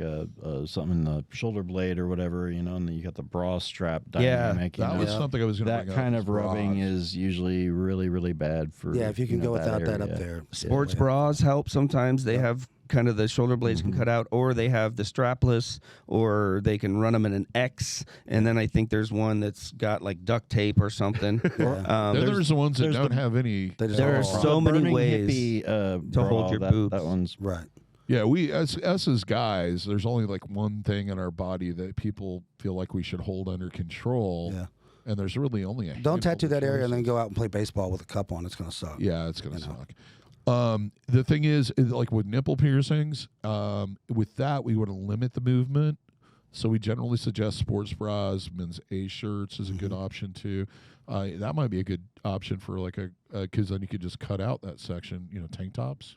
something in the shoulder blade or whatever, and then you got the bra strap dynamic. That was something I was going to bring up. That kind of rubbing is usually really, really bad for. Yeah, if you can go without that up there. Sports bras help sometimes. They have kind of the shoulder blades can cut out, or they have the strapless, or they can run them in an X, and then I think there's one that's got like duct tape or something. There's the ones that don't have any. There are so many ways to hold your boobs. That one's right. Yeah, we us as guys, there's only like one thing in our body that people feel like we should hold under control. Yeah. And there's really only a Don't tattoo that area and then choices. go out and play baseball with a cup on. It's going to suck. Yeah, it's going to suck. The thing is like with nipple piercings, with that we want to limit the movement. So we generally suggest sports bras, men's A shirts is a good option too. That might be a good option for like because then you could just cut out that section, tank tops.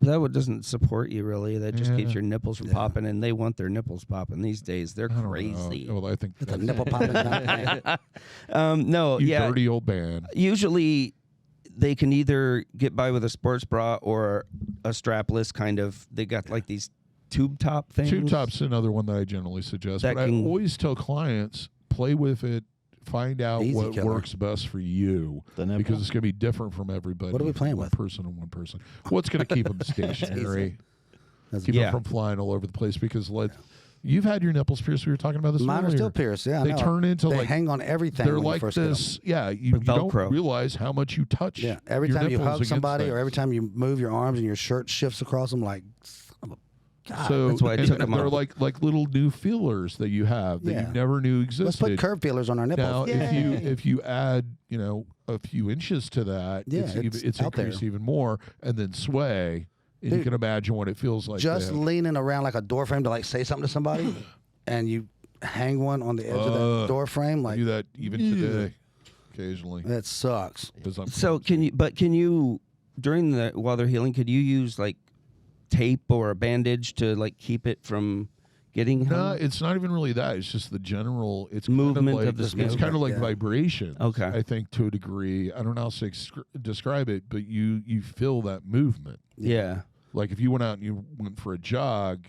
That one doesn't support you really. That just keeps your nipples from popping, and they want their nipples popping these days. They're crazy. Well, I think The nipple popping. No, you dirty old man. Usually, they can either get by with a sports bra or a strapless kind of. They got like these tube top things. Tube top's another one that I generally suggest. That but I can- always tell clients, play with it, find out Easy what killer. works best for you. The nipple. Because it's going to be different from everybody. What are we playing one with? person and one person. What's going to keep them stationary? Keep them from flying all over the place. Because you've had your nipples pierced. We were talking about this Mine earlier. are still pierced. Yeah, I They know. turn into they like hang on everything. they're when you like first get 'em. this. Yeah, you don't Velcro. realize how much you touch. Yeah, every your time you nipples hug against somebody or things. every time you move your arms and your shirt shifts across them, like, son of a God. So That's why I took 'em they're off. like little new feelers that you have that you never knew existed. Let's put curve feelers on our nipples. Now, if you add a few inches to that, it's out there. increased even more, and then sway. And you Dude, can imagine what it feels like. just to have- leaning around like a door frame to like say something to somebody, and you hang one on the edge of that door frame, I like do that even today, occasionally. that sucks. 'Cause I'm So can you during while they're healing, could you use like tape or a bandage to like keep it from getting No, hung? it's not even really that. It's just the general. It's Movement kind of the It's skin. kind of like Yeah. vibration. Okay. I think to a degree. I don't know how to describe it, but you feel that movement. Yeah. Like if you went out and you went for a jog,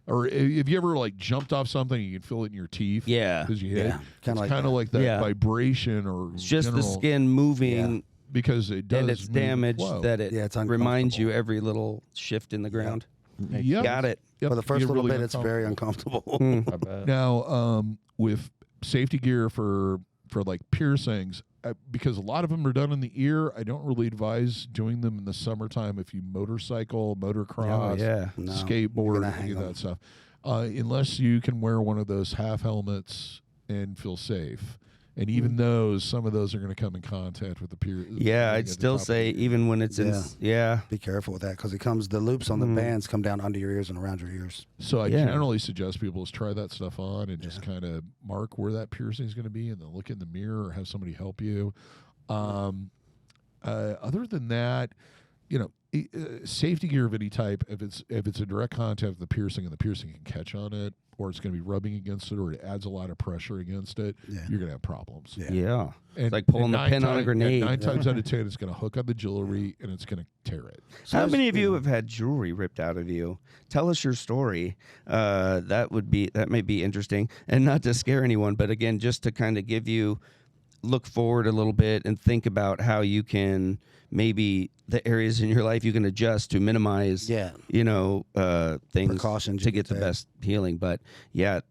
Or if you ever like jumped off something, you can feel it in your teeth. Yeah. Because you hit. Yeah. Kind of like that vibration or it's just general, the skin moving. Yeah. Because it does. And it's damaged that it it's reminds you every little shift in the ground. Yep. Got it. Yep. For the first little really bit, it's very uncomfortable. I bet. Now, with safety gear for like piercings, because a lot of them are done in the ear, I don't really advise doing them in the summertime if you motorcycle, motocross, skateboard, any of that stuff. Unless you can wear one of those half helmets and feel safe. And even those, some of those are going to come in contact with the pierce. Yeah, I'd still say even when it's in. Be careful with that because the loops on the bands come down under your ears and around your ears. So I generally suggest people just try that stuff on and just kind of mark where that piercing is going to be, and then look in the mirror or have somebody help you. Other than that, safety gear of any type, if it's a direct contact with the piercing and the piercing can catch on it, or it's going to be rubbing against it, or it adds a lot of pressure against it, you're going to have problems. Yeah. And, it's like pulling the pin on a grenade. 9 times out of 10, it's going to hook on the jewelry and it's going to tear it. So how many of you have had jewelry ripped out of you? Tell us your story. That may be interesting, and not to scare anyone, but again, just to kind of give you look forward a little bit and think about how you can maybe the areas in your life you can adjust to minimize, things precautions to get the best healing. But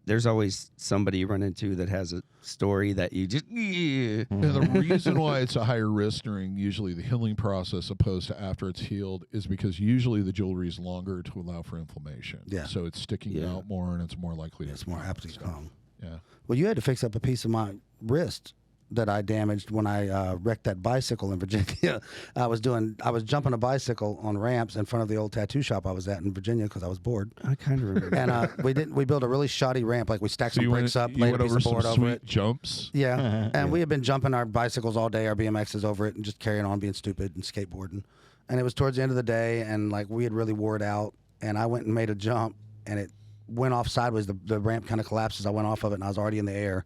there's always somebody you run into that has a story that you just. And the reason why it's a higher risk during usually the healing process opposed to after it's healed is because usually the jewelry is longer to allow for inflammation. Yeah. So it's sticking out more and it's more likely. It's more apt to come. Yeah. Well, you had to fix up a piece of my wrist that I damaged when I wrecked that bicycle in Virginia. I was jumping a bicycle on ramps in front of the old tattoo shop I was at in Virginia because I was bored. I kind of remember. And we built a really shoddy ramp, like we stacked some bricks up, laid a piece of board over it. Jumps. Yeah, and we had been jumping our bicycles all day, our BMXs over it, and just carrying on being stupid and skateboarding. And it was towards the end of the day, and like we had really wore it out. And I went and made a jump, and it went off sideways. The ramp kind of collapsed as I went off of it, and I was already in the air.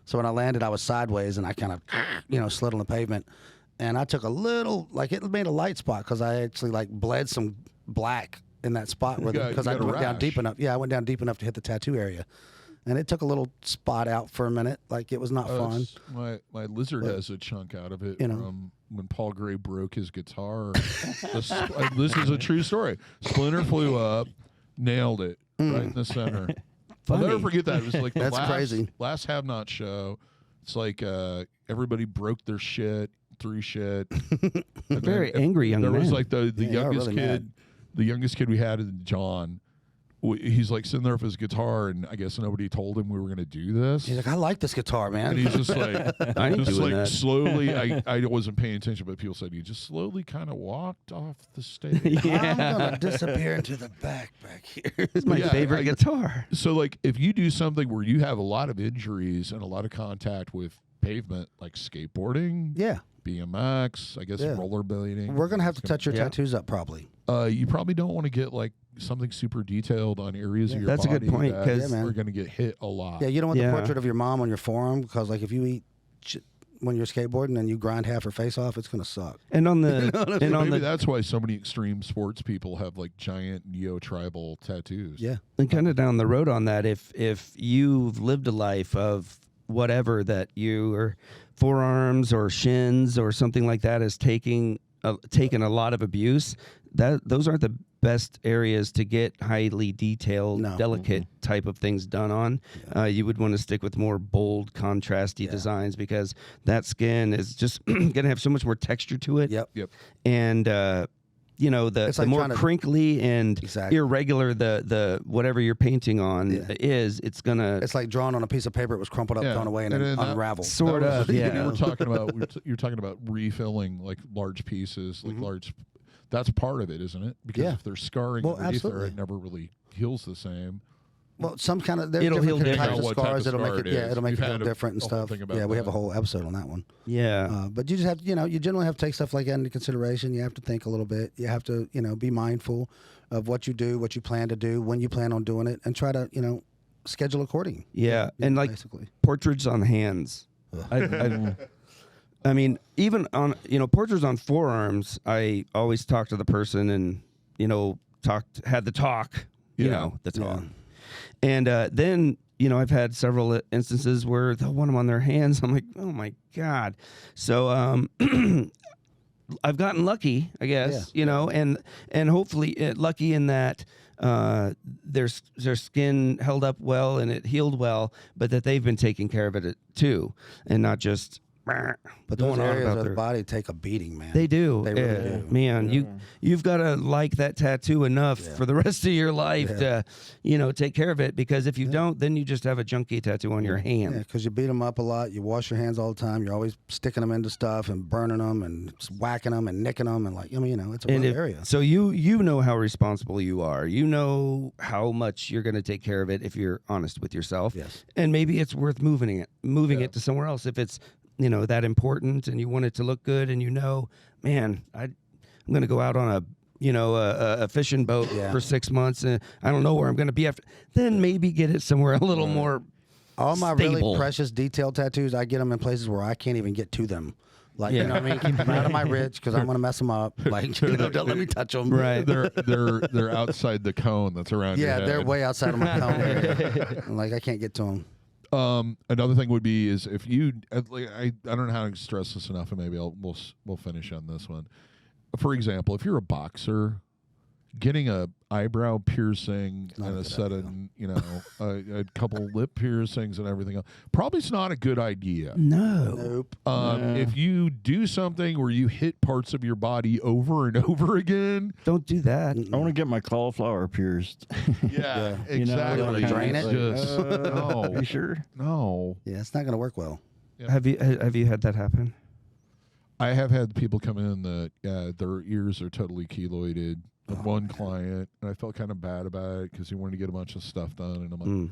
So when I landed, I was sideways, and I kind of, slid on the pavement. And I took a little, it made a light spot because I actually, bled some black in that spot because I went down deep enough. Yeah, I went down deep enough to hit the tattoo area. And it took a little spot out for a minute. It was not fun. My lizard has a chunk out of it from when Paul Gray broke his guitar. This is a true story. Splinter flew up, nailed it right in the center. Funny. I'll never forget that. It was like the last Have Not show. It's like everybody broke their shit, threw shit. A very angry young man. There was the youngest kid. Mad. The youngest kid we had is John. He's sitting there with his guitar, and I guess nobody told him we were going to do this. He's like, I like this guitar, man. And he's just I ain't doing that. Slowly, I wasn't paying attention, but people said he just slowly kind of walked off the stage. I'm going to disappear into the back here. It's my favorite guitar. So, if you do something where you have a lot of injuries and a lot of contact with pavement, like skateboarding, BMX, I guess rollerblading. We're going to have to touch your tattoos up probably. You probably don't want to get something super detailed on areas of your body. That's a good point because we're going to get hit a lot. Yeah, you don't want the portrait of your mom on your forearm because if you eat when you're skateboarding and you grind half her face off, it's going to suck. And on the maybe that's why so many extreme sports people have giant neo-tribal tattoos. Yeah. And kind of down the road on that, if you've lived a life of whatever that your forearms or shins or something like that has taken a lot of abuse, those aren't the best areas to get highly detailed, delicate type of things done on. You would want to stick with more bold, contrasty designs because that skin is just going to have so much more texture to it. Yep. And the more crinkly and irregular the whatever you're painting on is, it's gonna. It's like drawing on a piece of paper. It was crumpled up, thrown away, and then unraveled. Sort of. Yeah. You were talking about you're talking about refilling large pieces, large. That's part of it, isn't it? Because if there's scarring underneath there, it never really heals the same. Well, some kind of it'll heal types of scars. It'll make it it'll make it feel different and stuff. Yeah, we have a whole episode on that one. Yeah, but you just have you generally have to take stuff like that into consideration. You have to think a little bit. You have to be mindful of what you do, what you plan to do, when you plan on doing it, and try to schedule according. Yeah, and basically portraits on hands. I mean, even on portraits on forearms, I always talk to the person and had the talk. The talk. And then, you know, I've had several instances where they'll want them on their hands. I'm like, oh my God. So I've gotten lucky, I guess, you know, and hopefully lucky in that their skin held up well and it healed well, but that they've been taking care of it too, and not just. But those areas of the body take a beating, man. They do. They really do. Man, you've got to like that tattoo enough for the rest of your life to, you know, take care of it. Because if you don't, then you just have a junky tattoo on your hand. Yeah, because you beat them up a lot. You wash your hands all the time. You're always sticking them into stuff and burning them and whacking them and nicking them and like, I mean, you know, it's a rough area. So you know how responsible you are. You know how much you're going to take care of it if you're honest with yourself. Yes. And maybe it's worth moving it to somewhere else if it's, you know, that important and you want it to look good and you know, man, I'm going to go out on a fishing boat for 6 months and I don't know where I'm going to be after. Then maybe get it somewhere a little more all my stable. really precious detailed tattoos, I get them in places where I can't even get to them. Like, you know what I mean? Keep them out of my reach because I'm going to mess them up. Like, you know, don't let me touch them. Right. They're outside the cone that's around your head. They're way outside of my cone area. Like, I can't get to them. Another thing would be is if you, I don't know how to stress this enough, and maybe we'll finish on this one. For example, if you're a boxer, getting a eyebrow piercing and a set of, you know, a couple lip piercings and everything else, probably is not a good idea. No. Nope. If you do something where you hit parts of your body over and over again, don't do that. I want to get my cauliflower pierced. Yeah, exactly. You want to drain it? Just, no. Are you sure? No. Yeah, it's not going to work well. Yeah. Have you had that happen? I have had people come in that their ears are totally keloided. One client, and I felt kind of bad about it because he wanted to get a bunch of stuff done, and I'm like,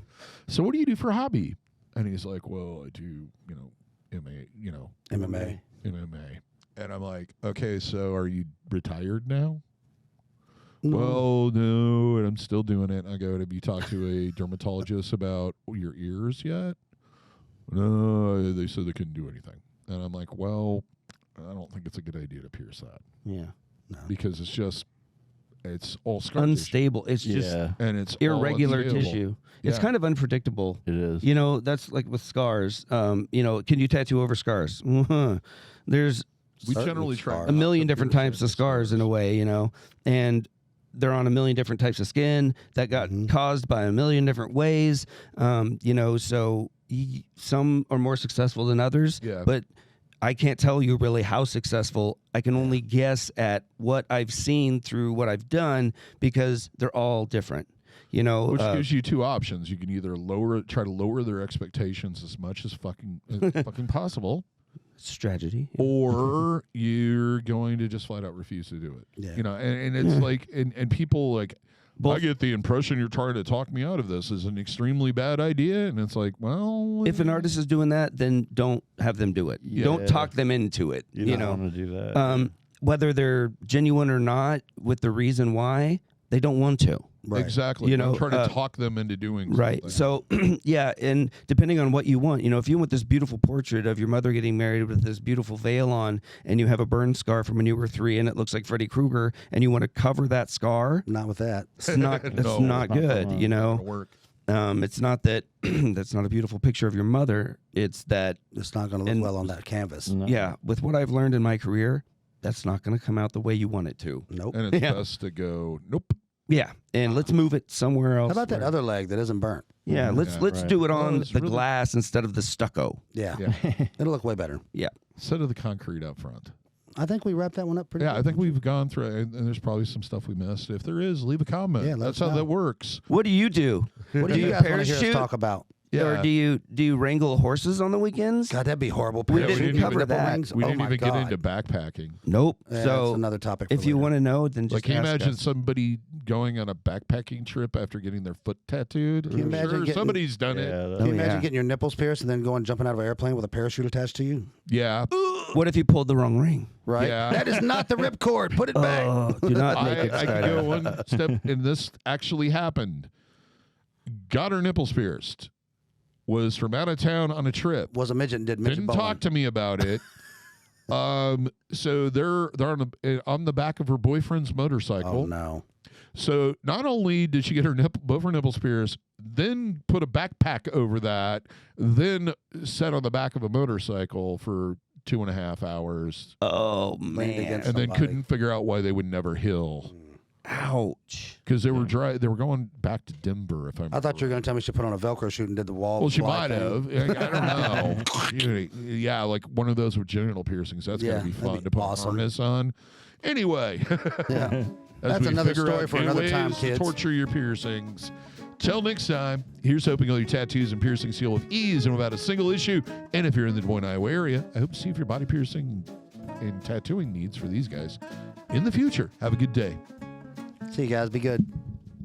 "So what do you do for a hobby?" And he's like, "Well, I do, you know, MMA." And I'm like, "Okay, so are you retired now?" No. Well, no, and I'm still doing it. And I go, "Have you talked to a dermatologist about your ears yet?" No, they said they couldn't do anything. And I'm like, "Well, I don't think it's a good idea to pierce that." Yeah. No. Because it's all scar unstable. tissue. It's just and it's irregular tissue. It's kind of unpredictable. It is. You know, that's like with scars. You know, can you tattoo over scars? There's we generally try a million different types of scars in a way, you know, and they're on a million different types of skin that got caused by a million different ways. You know, so some are more successful than others. Yeah. But I can't tell you really how successful. I can only guess at what I've seen through what I've done because they're all different. You know, which gives you two options. You can either try to lower their expectations as much as fucking possible. Strategy. Or you're going to just flat out refuse to do it. Yeah. You know, and it's like, and people like, I get the impression you're trying to talk me out of this is an extremely bad idea. And it's like, well, if an artist is doing that, then don't have them do it. Yeah. Don't talk them into it. You know, don't want to do that. Whether they're genuine or not, with the reason why, they don't want to. Right. Exactly. You know, don't try to talk them into doing right. something. So, yeah, and depending on what you want, you know, if you want this beautiful portrait of your mother getting married with this beautiful veil on, and you have a burn scar from when you were 3, and it looks like Freddy Krueger, and you want to cover that scar, Not with that. it's not. It's not good. You know, Work. it's not that. That's not a beautiful picture of your mother. It's that. It's not going to look well on that canvas. No. Yeah, with what I've learned in my career, that's not going to come out the way you want it to. Nope. And it's best to go, nope. Yeah, and let's move it somewhere else. How about that other leg that isn't burnt? Yeah, let's right. do it on it's the really- glass instead of the stucco. Yeah. Yeah. It'll look way better. Yeah. Instead of the concrete up front. I think we wrapped that one up pretty Yeah, good. I think we've gone through it, and there's probably some stuff we missed. If there is, leave a comment. Yeah, let That's us how know. that works. What do you do? What do you guys want to hear us talk about? Or do you wrangle horses on the weekends? God, that'd be horrible. We Parachute didn't with cover nipple that. rings? We Oh didn't my even God. get into backpacking. Nope. Yeah, So that's another topic. For if you later. want to know, then just Like, can you ask imagine us. somebody going on a backpacking trip after getting their foot tattooed? Can you imagine Sure, getting- somebody's done it. Yeah, Can you imagine yeah. getting your nipples pierced and then going jumping out of an airplane with a parachute attached to you? Yeah. What if you pulled the wrong ring? Right? Yeah. That is not the ripcord. Put it back. Oh, do not make it I can start. go one step, and this actually happened. Got her nipples pierced. Was from out of town on a trip. Was a midget and did midget Didn't bowling. talk to me about it. So they're on the back of her boyfriend's motorcycle. Oh, no. So not only did she get her both her nipples pierced, then put a backpack over that, then sat on the back of a motorcycle for 2.5 hours. Oh man! And then couldn't figure out why they would never heal. Ouch! Because they were dry. They were going back to Denver. I thought you were going to tell me she put on a Velcro chute and did the wall. Well, she might have. I don't know. Yeah, like one of those with genital piercings. That's gotta be fun to put a harness on. Anyway, that's another story for another time, kids. Torture your piercings. Till next time, here's hoping all your tattoos and piercings heal with ease and without a single issue. And if you're in the Des Moines, Iowa area, I hope to see if your body piercing and tattooing needs for these guys in the future. Have a good day. See you guys. Be good.